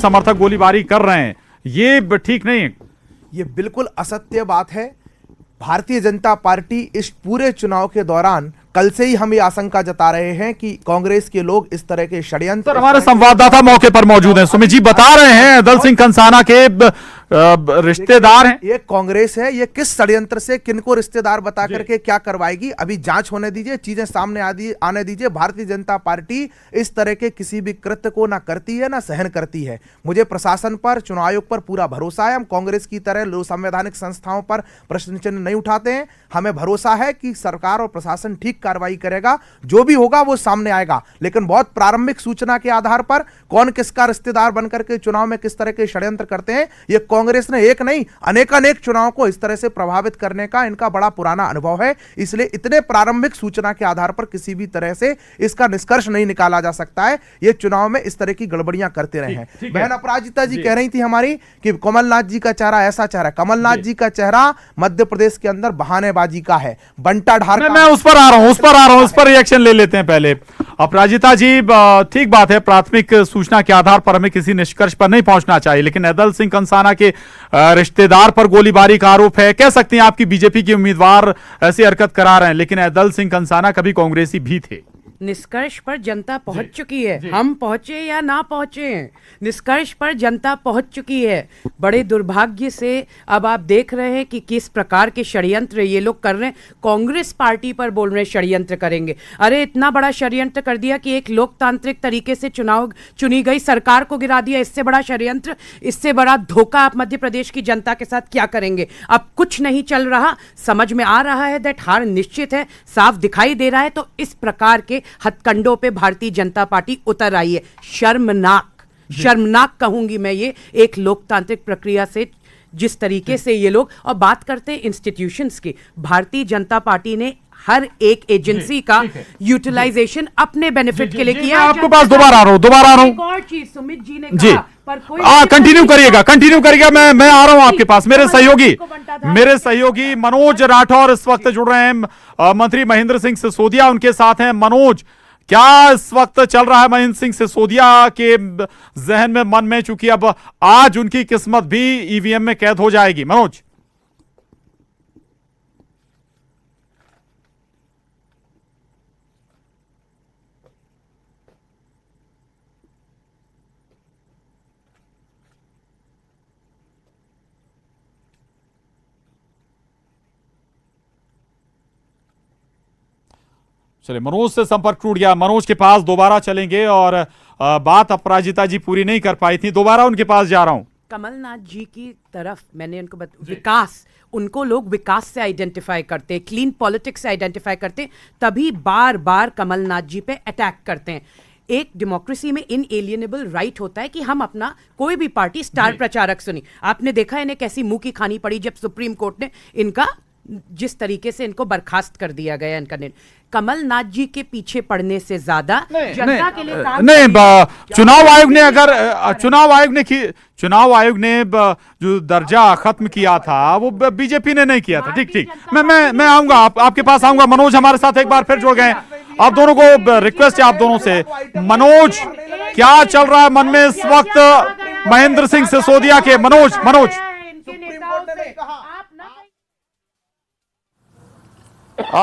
समर्थक गोलीबारी कर रहे हैं, ये ठीक नहीं है। ये बिल्कुल असत्य बात है। भारतीय जनता पार्टी इस पूरे चुनाव के दौरान कल से ही हम ये आशंका जता रहे हैं कि कांग्रेस के लोग इस तरह के षड्यंत्र। हमारे संवाददाता मौके पर मौजूद हैं, सुमित जी बता रहे हैं दल सिंह कंसाना के रिश्तेदार हैं। ये कांग्रेस है, ये किस षड्यंत्र से किनको रिश्तेदार बता करके क्या करवाएगी, अभी जांच होने दीजिए, चीजें सामने आने दीजिए। भारतीय जनता पार्टी इस तरह के किसी भी कृत्य को ना करती है ना सहन करती है। मुझे प्रशासन पर, चुनाव आयोग पर पूरा भरोसा है। हम कांग्रेस की तरह संवैधानिक संस्थाओं पर प्रश्न चिन्ह नहीं उठाते हैं। हमें भरोसा है कि सरकार और प्रशासन ठीक कार्रवाई करेगा, जो भी होगा वो सामने आएगा। लेकिन बहुत प्रारंभिक सूचना के आधार पर कौन किसका रिश्तेदार बनकर के चुनाव में किस तरह के षड्यंत्र करते हैं, ये कांग्रेस ने एक नहीं अनेकानेक चुनाव को इस तरह से प्रभावित करने का इनका बड़ा पुराना अनुभव है। इसलिए इतने प्रारंभिक सूचना के आधार पर किसी भी तरह से इसका निष्कर्ष नहीं निकाला जा सकता है ये चुनाव में इस तरह की गड़बड़ियां करते रहे हैं। बहन अपराजिता जी कह रही थी हमारी कि कमलनाथ जी का चेहरा ऐसा चेहरा, कमलनाथ जी का चेहरा मध्य प्रदेश के अंदर बहानेबाजी का है, बंटा ढार। मैं उस पर आ रहा हूं, उस पर रिएक्शन ले लेते हैं पहले। अपराजिता जी ठीक बात है, प्राथमिक सूचना के आधार पर हमें किसी निष्कर्ष पर नहीं पहुंचना चाहिए, लेकिन दल सिंह कंसाना के रिश्तेदार पर गोलीबारी का आरोप है। कह सकते हैं आपकी बीजेपी के उम्मीदवार ऐसी हरकत करा रहे हैं, लेकिन दल सिंह कंसाना कभी कांग्रेसी भी थे। निष्कर्ष पर जनता पहुंच चुकी है, हम पहुंचे या ना पहुंचे, निष्कर्ष पर जनता पहुंच चुकी है। बड़े दुर्भाग्य से अब आप देख रहे हैं कि किस प्रकार के षड्यंत्र ये लोग कर रहे हैं। कांग्रेस पार्टी पर बोल रहे हैं षड्यंत्र करेंगे। अरे इतना बड़ा षड्यंत्र कर दिया कि एक लोकतांत्रिक तरीके से चुनाव चुनी गई सरकार को गिरा दिया। इससे बड़ा षड्यंत्र, इससे बड़ा धोखा आप मध्य प्रदेश की जनता के साथ क्या करेंगे। अब कुछ नहीं चल रहा, समझ में आ रहा है दैट हार निश्चित है, साफ दिखाई दे रहा है। तो इस प्रकार के हथकंडों पे भारतीय जनता पार्टी उतर आई है। शर्मनाक कहूंगी मैं ये, एक लोकतांत्रिक प्रक्रिया से जिस तरीके से ये लोग। और बात करते हैं इंस्टीट्यूशंस की, भारतीय जनता पार्टी ने हर एक एजेंसी का यूटिलाइजेशन अपने बेनिफिट के लिए किया। आपके पास दोबारा आ रहा हूं। एक और चीज सुमित जी ने कहा, पर कोई कंटिन्यू करिएगा। मैं आ रहा हूं आपके पास। मेरे सहयोगी मनोज राठौर इस वक्त जुड़ रहे हैं, मंत्री महेंद्र सिंह सिसोदिया उनके साथ हैं। मनोज, क्या इस वक्त चल रहा है महेंद्र सिंह सिसोदिया के जहन में, मन में, चूंकि अब आज उनकी किस्मत भी ईवीएम में कैद हो जाएगी। मनोज, चलिए मनोज से संपर्क टूट गया। मनोज के पास दोबारा चलेंगे और बात अपराजिता जी पूरी नहीं कर पाई थी, दोबारा उनके पास जा रहा हूं। कमलनाथ जी की तरफ मैंने उनको विकास, उनको लोग विकास से आइडेंटिफाई करते हैं, क्लीन पॉलिटिक्स से आइडेंटिफाई करते हैं, तभी बार बार कमलनाथ जी पे अटैक करते हैं। एक डेमोक्रेसी में इनएलिएनेबल राइट होता है कि हम अपना कोई भी पार्टी स्टार प्रचारक सुनी। आपने देखा इन्हें कैसी मुंह की खानी पड़ी जब सुप्रीम कोर्ट ने इनका, जिस तरीके से इनको बर्खास्त कर दिया गया इनका निर्णय। कमलनाथ जी के पीछे पड़ने से ज्यादा जनता के लिए काम नहीं। चुनाव आयोग ने जो दर्जा खत्म किया था वो बीजेपी ने नहीं किया था। ठीक मैं आऊंगा, आपके पास आऊंगा। मनोज हमारे साथ एक बार फिर जुड़ गए। आप दोनों को रिक्वेस्ट है, आप दोनों से। मनोज, क्या चल रहा है मन में इस वक्त महेंद्र सिंह सिसोदिया के? मनोज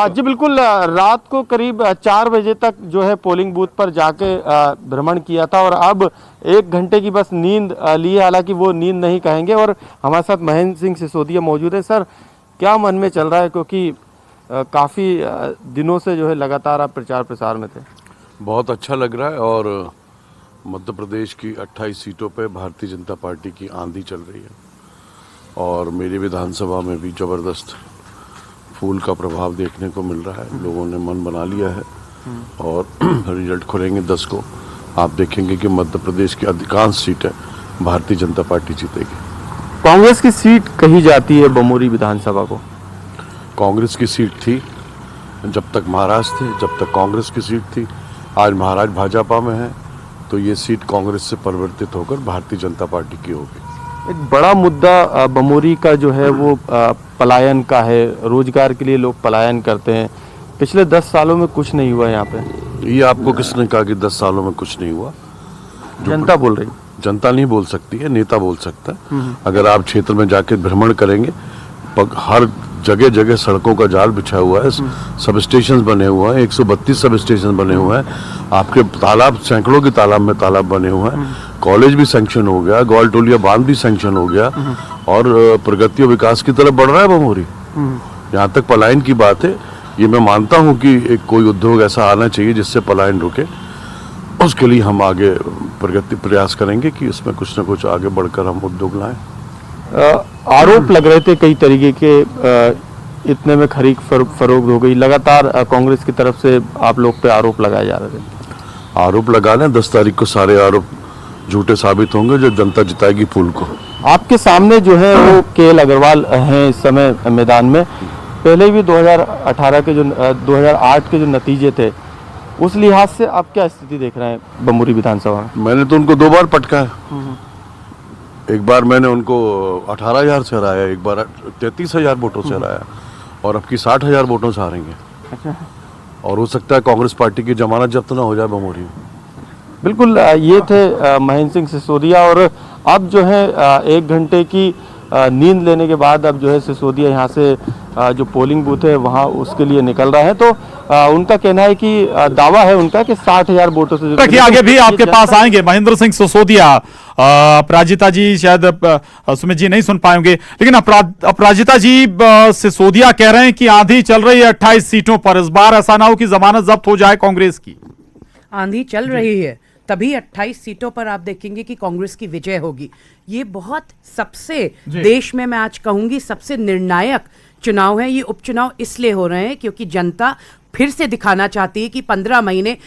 जी बिल्कुल, रात को करीब 4 बजे तक जो है पोलिंग बूथ पर जाके भ्रमण किया था और अब 1 घंटे की बस नींद ली है। हालांकि वो नींद नहीं कहेंगे। और हमारे साथ महेंद्र सिंह सिसोदिया मौजूद है। सर, क्या मन में चल रहा है, क्योंकि काफ़ी दिनों से जो है लगातार आप प्रचार प्रसार में थे? बहुत अच्छा लग रहा है और मध्य प्रदेश की 28 सीटों पे भारतीय जनता पार्टी की आंधी चल रही है और मेरी विधानसभा में भी ज़बरदस्त फूल का प्रभाव देखने को मिल रहा है। लोगों ने मन बना लिया है और रिजल्ट खुलेंगे 10 को। आप देखेंगे कि मध्य प्रदेश की अधिकांश सीटें भारतीय जनता पार्टी जीतेगी। कांग्रेस की सीट कही जाती है बमोरी विधानसभा को। कांग्रेस की सीट थी जब तक महाराज थे, जब तक कांग्रेस की सीट थी। आज महाराज भाजपा में है तो ये सीट कांग्रेस से परिवर्तित होकर भारतीय जनता पार्टी की होगी। एक बड़ा मुद्दा बमोरी का जो है वो पलायन का है। रोजगार के लिए लोग पलायन करते हैं। पिछले 10 सालों में कुछ नहीं हुआ यहाँ पे। ये आपको किसने कहा कि 10 सालों में कुछ नहीं हुआ? जनता बोल रही। जनता नहीं बोल सकती है, नेता बोल सकता है। अगर आप क्षेत्र में जाके भ्रमण करेंगे, हर जगह जगह सड़कों का जाल बिछा हुआ है, सब स्टेशन बने हुए हैं, 132 सब स्टेशन बने हुए हैं, आपके तालाब, सैकड़ों के तालाब में तालाब बने हुए हैं, कॉलेज भी सैंक्शन हो गया, ग्वालटोलिया बांध भी सैंक्शन हो गया, और प्रगति और विकास की तरफ बढ़ रहा है बमोरी। यहाँ तक पलायन की बात है, ये मैं मानता हूँ कि एक कोई उद्योग ऐसा आना चाहिए जिससे पलायन रुके। उसके लिए हम आगे प्रयास करेंगे कि इसमें कुछ न कुछ आगे बढ़कर हम उद्योग लाएं। आरोप लग रहे थे कई तरीके के, इतने में खरीद फरोख्त हो गई, लगातार कांग्रेस की तरफ से आप लोग पे आरोप लगाए जा रहे थे। आरोप लगा लें, 10 तारीख को सारे आरोप झूठे साबित होंगे, जो जनता जिताएगी फूल को। आपके सामने जो है वो केएल अग्रवाल हैं इस समय मैदान में। पहले भी 2018 के 2008 के जो नतीजे थे, उस लिहाज से आप क्या स्थिति देख रहे हैं बमोरी विधानसभा में? मैंने तो उनको 2 बार पटका है। एक बार मैंने उनको 18,000 से हराया, एक बार 33,000 वोटों से हराया, और अब की 60,000 वोटों से हारेंगे। अच्छा। और हो सकता है कांग्रेस पार्टी की जमानत जब्त ना हो जाए बमोरी में। बिल्कुल, ये थे महेंद्र सिंह सिसोदिया। और अब जो है 1 घंटे की नींद लेने के बाद अब जो है सिसोदिया यहाँ से जो पोलिंग बूथ है वहाँ उसके लिए निकल रहा है। तो उनका कहना है कि दावा है उनका कि 60,000 वोटों से कि आगे भी आपके पास आएंगे महेंद्र सिंह सिसोदिया। अपराजिता जी शायद सुमित जी नहीं सुन पाएंगे, लेकिन अपराजिता जी सिसोदिया कह रहे हैं कि आंधी चल रही है 28 सीटों पर, इस बार ऐसा ना हो कि जमानत जब्त हो जाए कांग्रेस की। आंधी चल रही है, तभी 28 सीटों पर आप देखेंगे कि कांग्रेस की विजय होगी। ये बहुत सबसे देश में मैं आज कहूंगी सबसे निर्णायक चुनाव है। ये उपचुनाव इसलिए हो रहे हैं क्योंकि जनता फिर से दिखाना चाहती है कि 15 महीने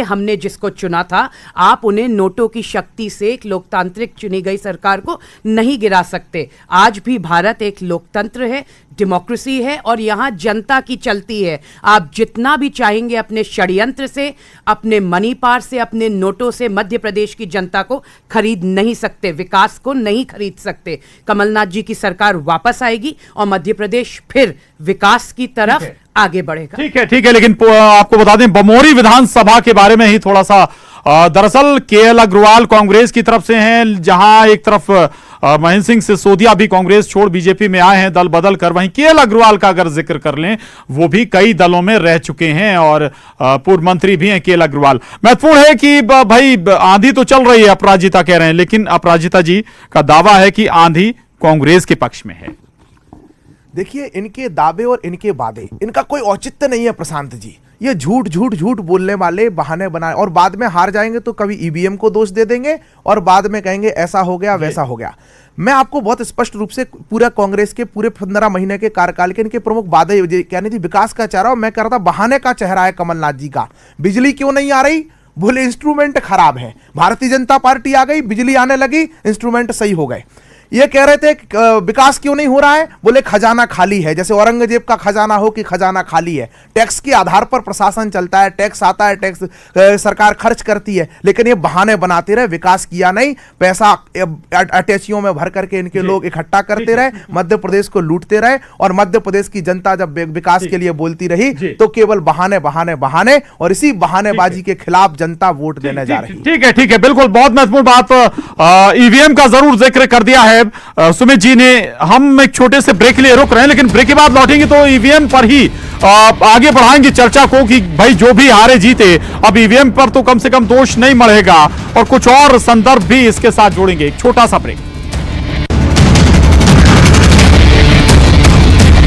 हमने जिसको चुना था, आप उन्हें नोटों की शक्ति से एक लोकतांत्रिक चुनी गई सरकार को नहीं गिरा सकते। आज भी भारत एक लोकतंत्र है, डेमोक्रेसी है, और यहाँ जनता की चलती है। आप जितना भी चाहेंगे अपने षड्यंत्र से, अपने मनी पार से, अपने नोटों से मध्य प्रदेश की जनता को खरीद नहीं सकते, विकास को नहीं खरीद सकते। कमलनाथ जी की सरकार वापस आएगी और मध्य प्रदेश फिर विकास की तरफ आगे बढ़ेगा। ठीक है, लेकिन आपको बता दें बमोरी विधानसभा के बारे में ही थोड़ा सा। दरअसल केएल अग्रवाल कांग्रेस की तरफ से हैं, जहां एक तरफ महेंद्र सिंह सिसोदिया भी कांग्रेस छोड़ बीजेपी में आए हैं दल बदल कर, वहीं केएल अग्रवाल का अगर जिक्र कर लें, वो भी कई दलों में रह चुके हैं और पूर्व मंत्री भी हैं केएल अग्रवाल। महत्वपूर्ण है कि भाई आंधी तो चल रही है, अपराजिता कह रहे हैं, लेकिन अपराजिता जी का दावा है कि आंधी कांग्रेस के पक्ष में है। देखिए, इनके दावे और इनके वादे, इनका कोई औचित्य नहीं है प्रशांत जी। ये झूठ झूठ झूठ बोलने वाले, बहाने बनाए, और बाद में हार जाएंगे तो कभी ईवीएम को दोष दे देंगे और बाद में कहेंगे ऐसा हो गया वैसा हो गया। मैं आपको बहुत स्पष्ट रूप से पूरा कांग्रेस के पूरे 15 महीने के कार्यकाल के इनके प्रमुख वादे कहनी थी। विकास का चेहरा, मैं कह रहा था बहाने का चेहरा है कमलनाथ जी का। बिजली क्यों नहीं आ रही? बोले इंस्ट्रूमेंट खराब है। भारतीय जनता पार्टी आ गई, बिजली आने लगी, इंस्ट्रूमेंट सही हो गए। ये कह रहे थे विकास क्यों नहीं हो रहा है? बोले खजाना खाली है, जैसे औरंगजेब का खजाना हो कि खजाना खाली है। टैक्स के आधार पर प्रशासन चलता है, टैक्स आता है, टैक्स सरकार खर्च करती है, लेकिन ये बहाने बनाते रहे, विकास किया नहीं। पैसा अटैचियों में भर करके इनके लोग इकट्ठा करते रहे, मध्य प्रदेश को लूटते रहे, और मध्य प्रदेश की जनता जब विकास के लिए बोलती रही तो केवल बहाने बहाने बहाने, और इसी बहानेबाजी के खिलाफ जनता वोट देने जा रही है। ठीक है, बिल्कुल बहुत महत्वपूर्ण बात ईवीएम का जरूर जिक्र कर दिया है सुमित जी ने। हम एक छोटे से ब्रेक के लिए रुक रहे हैं, लेकिन ब्रेक के बाद लौटेंगे तो ईवीएम पर ही आगे बढ़ाएंगे चर्चा को कि भाई जो भी हारे जीते, अब ईवीएम पर तो कम से कम दोष नहीं मढ़ेगा, और कुछ और संदर्भ भी इसके साथ जोड़ेंगे। एक छोटा सा ब्रेक।